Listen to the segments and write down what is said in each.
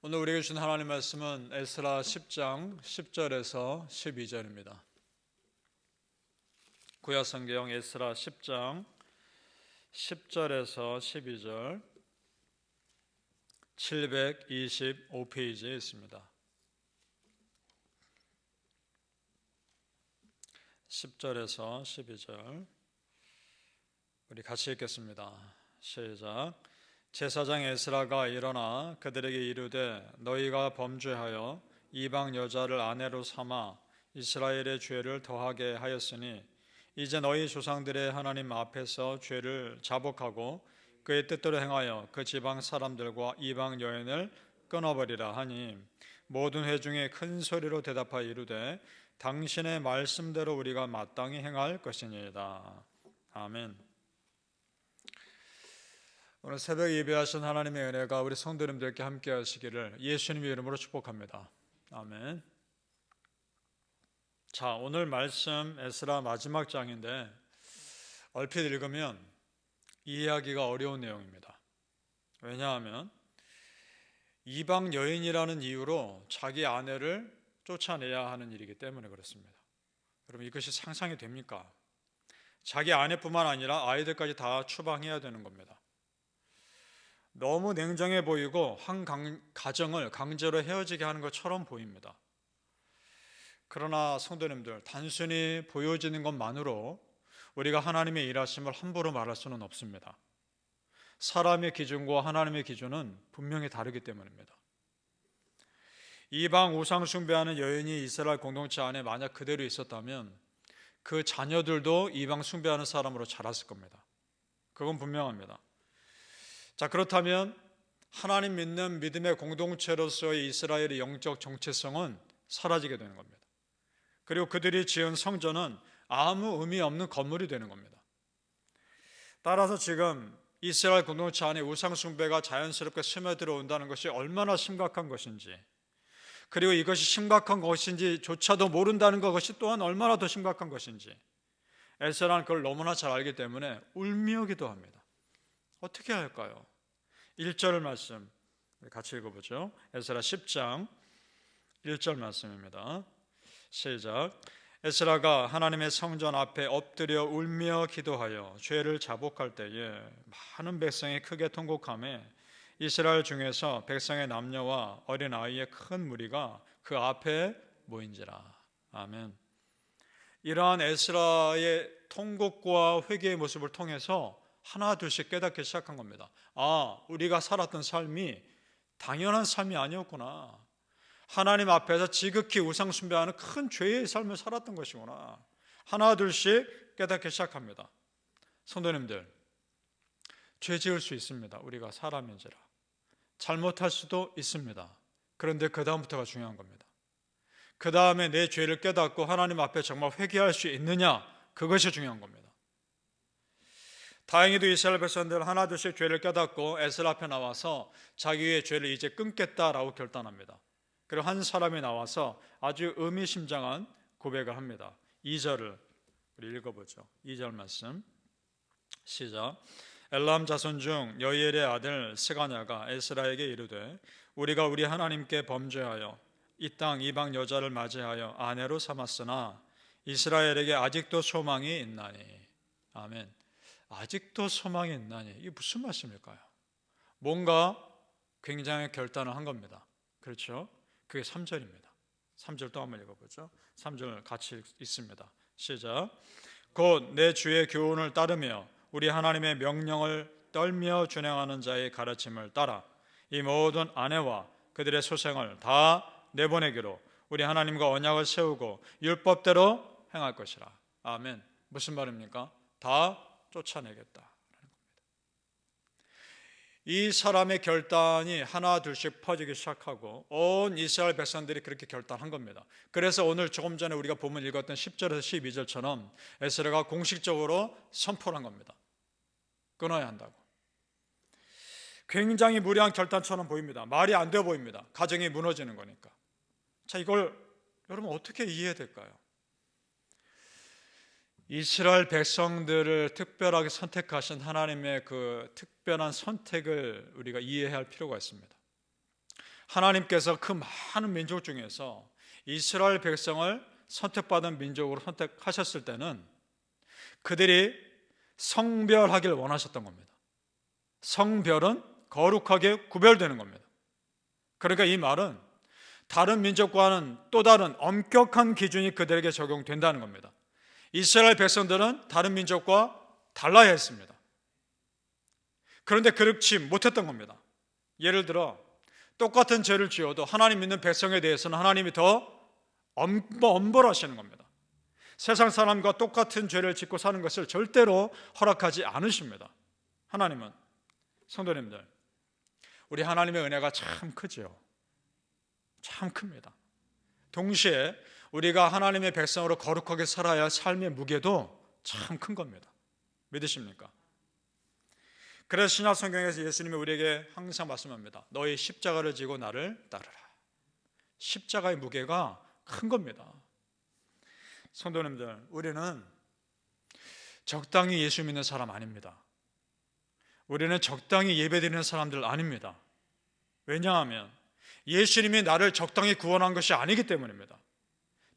오늘 우리에게 주신 하나님 말씀은 에스라 10장 10절에서 12절입니다. 구약성경 에스라 10장 10절에서 12절 725페이지에 있습니다. 10절에서 12절 우리 같이 읽겠습니다. 시작. 제사장 에스라가 일어나 그들에게 이르되 너희가 범죄하여 이방 여자를 아내로 삼아 이스라엘의 죄를 더하게 하였으니 이제 너희 조상들의 하나님 앞에서 죄를 자복하고 그의 뜻대로 행하여 그 지방 사람들과 이방 여인을 끊어버리라 하니 모든 회중이 큰 소리로 대답하여 이르되 당신의 말씀대로 우리가 마땅히 행할 것이니이다. 아멘. 오늘 새벽 예배하신 하나님의 은혜가 우리 성도님들께 함께 하시기를 예수님의 이름으로 축복합니다. 아멘. 자, 오늘 말씀 에스라 마지막 장인데 얼핏 읽으면 이해하기가 어려운 내용입니다. 왜냐하면 이방 여인이라는 이유로 자기 아내를 쫓아내야 하는 일이기 때문에 그렇습니다. 여러분, 이것이 상상이 됩니까? 자기 아내뿐만 아니라 아이들까지 다 추방해야 되는 겁니다. 너무 냉정해 보이고 한 가정을 강제로 헤어지게 하는 것처럼 보입니다. 그러나 성도님들, 단순히 보여지는 것만으로 우리가 하나님의 일하심을 함부로 말할 수는 없습니다. 사람의 기준과 하나님의 기준은 분명히 다르기 때문입니다. 이방 우상 숭배하는 여인이 이스라엘 공동체 안에 만약 그대로 있었다면 그 자녀들도 이방 숭배하는 사람으로 자랐을 겁니다. 그건 분명합니다. 자, 그렇다면 하나님 믿는 믿음의 공동체로서의 이스라엘의 영적 정체성은 사라지게 되는 겁니다. 그리고 그들이 지은 성전은 아무 의미 없는 건물이 되는 겁니다. 따라서 지금 이스라엘 공동체 안에 우상 숭배가 자연스럽게 스며들어 온다는 것이 얼마나 심각한 것인지, 그리고 이것이 심각한 것인지조차도 모른다는 것이 또한 얼마나 더 심각한 것인지 에스라는 그걸 너무나 잘 알기 때문에 울며 기도합니다. 어떻게 할까요? 1절 말씀 같이 읽어보죠. 에스라 10장 1절 말씀입니다. 시작. 에스라가 하나님의 성전 앞에 엎드려 울며 기도하여 죄를 자복할 때에 많은 백성이 크게 통곡하며 이스라엘 중에서 백성의 남녀와 어린아이의 큰 무리가 그 앞에 모인지라. 아멘. 이러한 에스라의 통곡과 회개의 모습을 통해서 하나 둘씩 깨닫기 시작한 겁니다. 아, 우리가 살았던 삶이 당연한 삶이 아니었구나. 하나님 앞에서 지극히 우상 숭배하는 큰 죄의 삶을 살았던 것이구나. 하나 둘씩 깨닫기 시작합니다. 성도님들, 죄 지을 수 있습니다. 우리가 사람인지라. 잘못할 수도 있습니다. 그런데 그 다음부터가 중요한 겁니다. 그 다음에 내 죄를 깨닫고 하나님 앞에 정말 회개할 수 있느냐, 그것이 중요한 겁니다. 다행히도 이스라엘 백성들 하나 둘씩 죄를 깨닫고 에스라 앞에 나와서 자기의 죄를 이제 끊겠다라고 결단합니다. 그리고 한 사람이 나와서 아주 의미심장한 고백을 합니다. 2절을 우리 읽어보죠. 2절 말씀 시작. 엘람 자손 중 여이엘의 아들 스가냐가 에스라에게 이르되 우리가 우리 하나님께 범죄하여 이 땅 이방 여자를 맞이하여 아내로 삼았으나 이스라엘에게 아직도 소망이 있나니. 아멘. 아직도 소망이 있나니, 이게 무슨 말씀일까요? 뭔가 굉장히 결단을 한 겁니다. 그렇죠? 그게 3절입니다. 3절 또 한번 읽어보죠. 3절 같이 읽습니다. 시작. 곧 내 주의 교훈을 따르며 우리 하나님의 명령을 떨며 준행하는 자의 가르침을 따라 이 모든 아내와 그들의 소생을 다 내보내기로 우리 하나님과 언약을 세우고 율법대로 행할 것이라. 아멘. 무슨 말입니까? 다 쫓아내겠다라는 겁니다. 이 사람의 결단이 하나 둘씩 퍼지기 시작하고 온 이스라엘 백성들이 그렇게 결단한 겁니다. 그래서 오늘 조금 전에 우리가 본문 읽었던 10절에서 12절처럼 에스라가 공식적으로 선포를 한 겁니다. 끊어야 한다고. 굉장히 무리한 결단처럼 보입니다. 말이 안 돼 보입니다. 가정이 무너지는 거니까. 자, 이걸 여러분 어떻게 이해해야 될까요? 이스라엘 백성들을 특별하게 선택하신 하나님의 그 특별한 선택을 우리가 이해해야 할 필요가 있습니다. 하나님께서 그 많은 민족 중에서 이스라엘 백성을 선택받은 민족으로 선택하셨을 때는 그들이 성별하길 원하셨던 겁니다. 성별은 거룩하게 구별되는 겁니다. 그러니까 이 말은 다른 민족과는 또 다른 엄격한 기준이 그들에게 적용된다는 겁니다. 이스라엘 백성들은 다른 민족과 달라야 했습니다. 그런데 그렇지 못했던 겁니다. 예를 들어 똑같은 죄를 지어도 하나님 믿는 백성에 대해서는 하나님이 더 엄벌하시는 겁니다. 세상 사람과 똑같은 죄를 짓고 사는 것을 절대로 허락하지 않으십니다. 하나님은. 성도님들, 우리 하나님의 은혜가 참 크죠. 참 큽니다. 동시에 우리가 하나님의 백성으로 거룩하게 살아야 할 삶의 무게도 참 큰 겁니다. 믿으십니까? 그래서 신약 성경에서 예수님이 우리에게 항상 말씀합니다. 너희 십자가를 지고 나를 따르라. 십자가의 무게가 큰 겁니다. 성도님들, 우리는 적당히 예수 믿는 사람 아닙니다. 우리는 적당히 예배드리는 사람들 아닙니다. 왜냐하면 예수님이 나를 적당히 구원한 것이 아니기 때문입니다.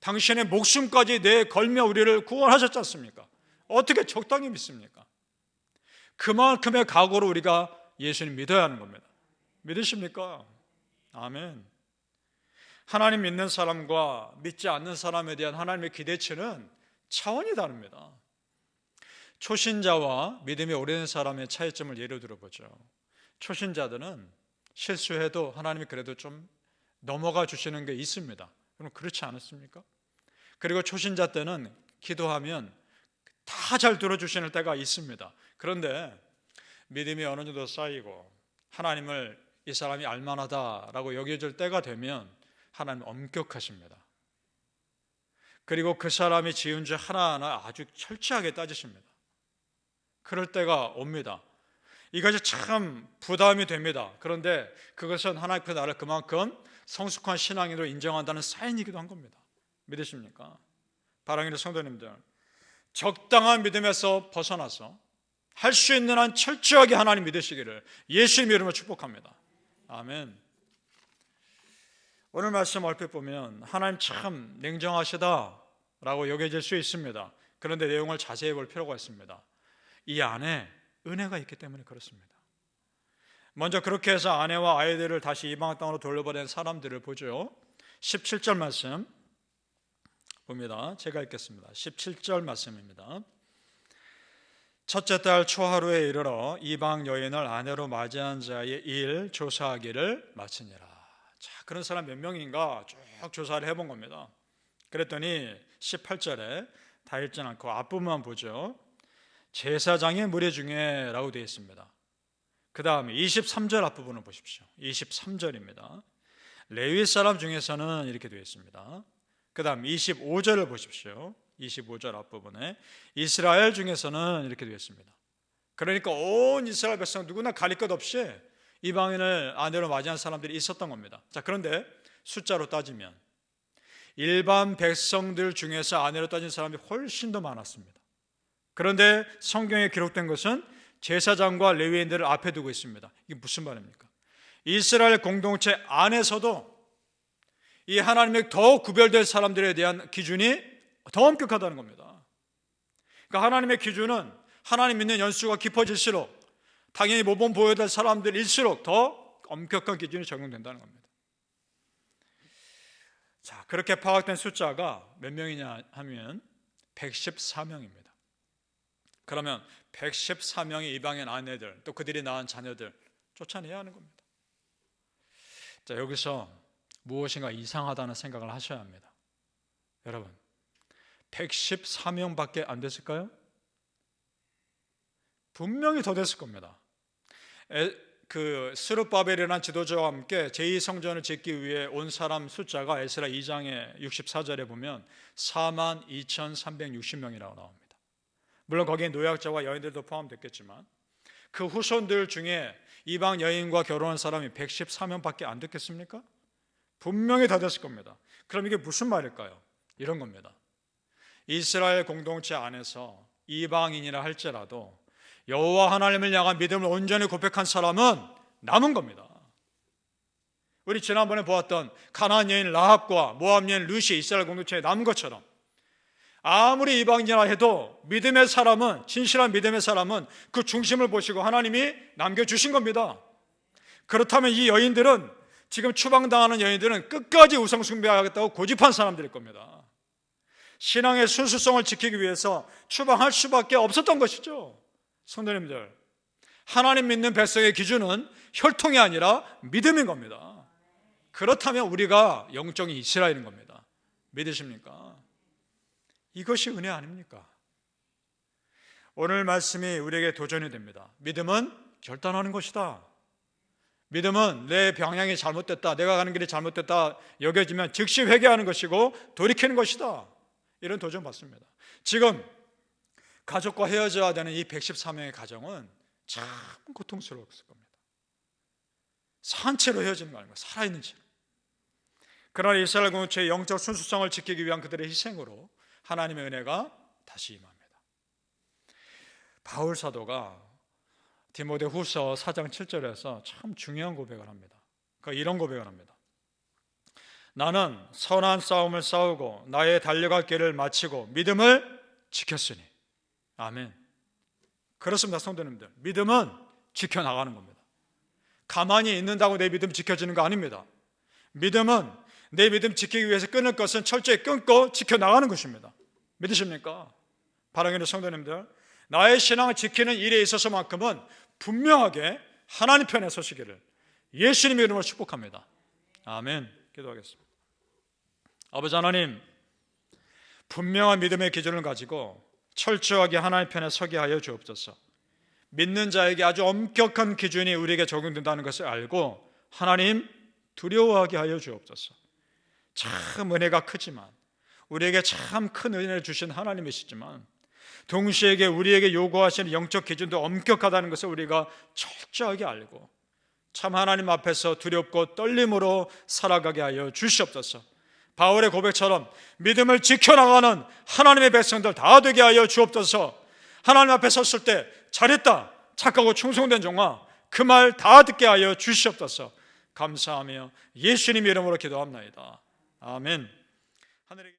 당신의 목숨까지 내걸며 우리를 구원하셨지 않습니까? 어떻게 적당히 믿습니까? 그만큼의 각오로 우리가 예수님 믿어야 하는 겁니다. 믿으십니까? 아멘. 하나님 믿는 사람과 믿지 않는 사람에 대한 하나님의 기대치는 차원이 다릅니다. 초신자와 믿음이 오래된 사람의 차이점을 예로 들어보죠. 초신자들은 실수해도 하나님이 그래도 좀 넘어가 주시는 게 있습니다. 그럼 그렇지 않습니까? 그리고 초신자 때는 기도하면 다 잘 들어주시는 때가 있습니다. 그런데 믿음이 어느 정도 쌓이고 하나님을 이 사람이 알만하다라고 여겨질 때가 되면 하나님 엄격하십니다. 그리고 그 사람이 지은 죄 하나하나 아주 철저하게 따지십니다. 그럴 때가 옵니다. 이것이 참 부담이 됩니다. 그런데 그것은 하나님께서 나를 그만큼 성숙한 신앙인으로 인정한다는 사인이기도 한 겁니다. 믿으십니까? 사랑하는 성도님들, 적당한 믿음에서 벗어나서 할 수 있는 한 철저하게 하나님 믿으시기를 예수님의 이름으로 축복합니다. 아멘. 오늘 말씀 얼핏 보면 하나님 참 냉정하시다라고 여겨질 수 있습니다. 그런데 내용을 자세히 볼 필요가 있습니다. 이 안에 은혜가 있기 때문에 그렇습니다. 먼저 그렇게 해서 아내와 아이들을 다시 이방 땅으로 돌려보낸 사람들을 보죠. 17절 말씀 봅니다. 제가 읽겠습니다. 17절 말씀입니다. 첫째 달 초하루에 이르러 이방 여인을 아내로 맞이한 자의 일 조사하기를 마치니라. 자, 그런 사람 몇 명인가 쭉 조사를 해본 겁니다. 그랬더니 18절에 다 읽지 않고 앞부분만 보죠. 제사장의 무리 중에 라고 되어 있습니다. 그 다음에 23절 앞부분을 보십시오. 23절입니다. 레위 사람 중에서는 이렇게 되어 있습니다. 그 다음 25절을 보십시오. 25절 앞부분에 이스라엘 중에서는 이렇게 되어 있습니다. 그러니까 온 이스라엘 백성 누구나 가릴 것 없이 이방인을 아내로 맞이한 사람들이 있었던 겁니다. 자, 그런데 숫자로 따지면 일반 백성들 중에서 아내로 따진 사람이 훨씬 더 많았습니다. 그런데 성경에 기록된 것은 제사장과 레위인들을 앞에 두고 있습니다. 이게 무슨 말입니까? 이스라엘 공동체 안에서도 이 하나님의 더 구별될 사람들에 대한 기준이 더 엄격하다는 겁니다. 그러니까 하나님의 기준은 하나님 믿는 연수가 깊어질수록 당연히 모범 보여야 될 사람들일수록 더 엄격한 기준이 적용된다는 겁니다. 자, 그렇게 파악된 숫자가 몇 명이냐 하면 114명입니다. 그러면 114명의 이방인 아내들 또 그들이 낳은 자녀들 쫓아내야 하는 겁니다. 자, 여기서 무엇인가 이상하다는 생각을 하셔야 합니다. 여러분, 114명밖에 안 됐을까요? 분명히 더 됐을 겁니다. 그 스룹바벨이라는 지도자와 함께 제2성전을 짓기 위해 온 사람 숫자가 에스라 2장의 64절에 보면 42,360명이라고 나옵니다. 물론 거기에 노약자와 여인들도 포함됐겠지만 그 후손들 중에 이방 여인과 결혼한 사람이 114명밖에 안 됐겠습니까? 분명히 다 됐을 겁니다. 그럼 이게 무슨 말일까요? 이런 겁니다. 이스라엘 공동체 안에서 이방인이라 할지라도 여호와 하나님을 향한 믿음을 온전히 고백한 사람은 남은 겁니다. 우리 지난번에 보았던 가나안 여인 라합과 모압 여인 룻이 이스라엘 공동체에 남은 것처럼 아무리 이방인이라 해도 믿음의 사람은, 진실한 믿음의 사람은 그 중심을 보시고 하나님이 남겨주신 겁니다. 그렇다면 이 여인들은, 지금 추방당하는 여인들은 끝까지 우상 숭배하겠다고 고집한 사람들일 겁니다. 신앙의 순수성을 지키기 위해서 추방할 수밖에 없었던 것이죠. 성도님들, 하나님 믿는 백성의 기준은 혈통이 아니라 믿음인 겁니다. 그렇다면 우리가 영적인 이스라엘인 겁니다. 믿으십니까? 이것이 은혜 아닙니까? 오늘 말씀이 우리에게 도전이 됩니다. 믿음은 결단하는 것이다. 믿음은 내 방향이 잘못됐다, 내가 가는 길이 잘못됐다 여겨지면 즉시 회개하는 것이고 돌이키는 것이다. 이런 도전 받습니다. 지금 가족과 헤어져야 되는 이 114명의 가정은 참 고통스러웠을 겁니다. 산채로 헤어지는 거 아닙니까? 살아있는 채로. 그러나 이스라엘 공동체의 영적 순수성을 지키기 위한 그들의 희생으로 하나님의 은혜가 다시 임합니다. 바울 사도가 디모데 후서 4장 7절에서 참 중요한 고백을 합니다. 그러니까 이런 고백을 합니다. 나는 선한 싸움을 싸우고 나의 달려갈 길을 마치고 믿음을 지켰으니. 아멘. 그렇습니다, 성도님들. 믿음은 지켜나가는 겁니다. 가만히 있는다고 내 믿음 지켜지는 거 아닙니다. 믿음은 내 믿음 지키기 위해서 끊을 것은 철저히 끊고 지켜나가는 것입니다. 믿으십니까? 사랑하는 성도님들, 나의 신앙을 지키는 일에 있어서만큼은 분명하게 하나님 편에 서시기를 예수님의 이름으로 축복합니다. 아멘. 기도하겠습니다. 아버지 하나님, 분명한 믿음의 기준을 가지고 철저하게 하나님 편에 서게 하여 주옵소서. 믿는 자에게 아주 엄격한 기준이 우리에게 적용된다는 것을 알고 하나님 두려워하게 하여 주옵소서. 참 은혜가 크지만, 우리에게 참 큰 은혜를 주신 하나님이시지만 동시에 우리에게 요구하시는 영적 기준도 엄격하다는 것을 우리가 철저하게 알고 참 하나님 앞에서 두렵고 떨림으로 살아가게 하여 주시옵소서. 바울의 고백처럼 믿음을 지켜나가는 하나님의 백성들 다 되게 하여 주옵소서. 하나님 앞에 섰을 때 잘했다, 착하고 충성된 종아, 그 말 다 듣게 하여 주시옵소서. 감사하며 예수님 이름으로 기도합나이다. 아멘. 하늘에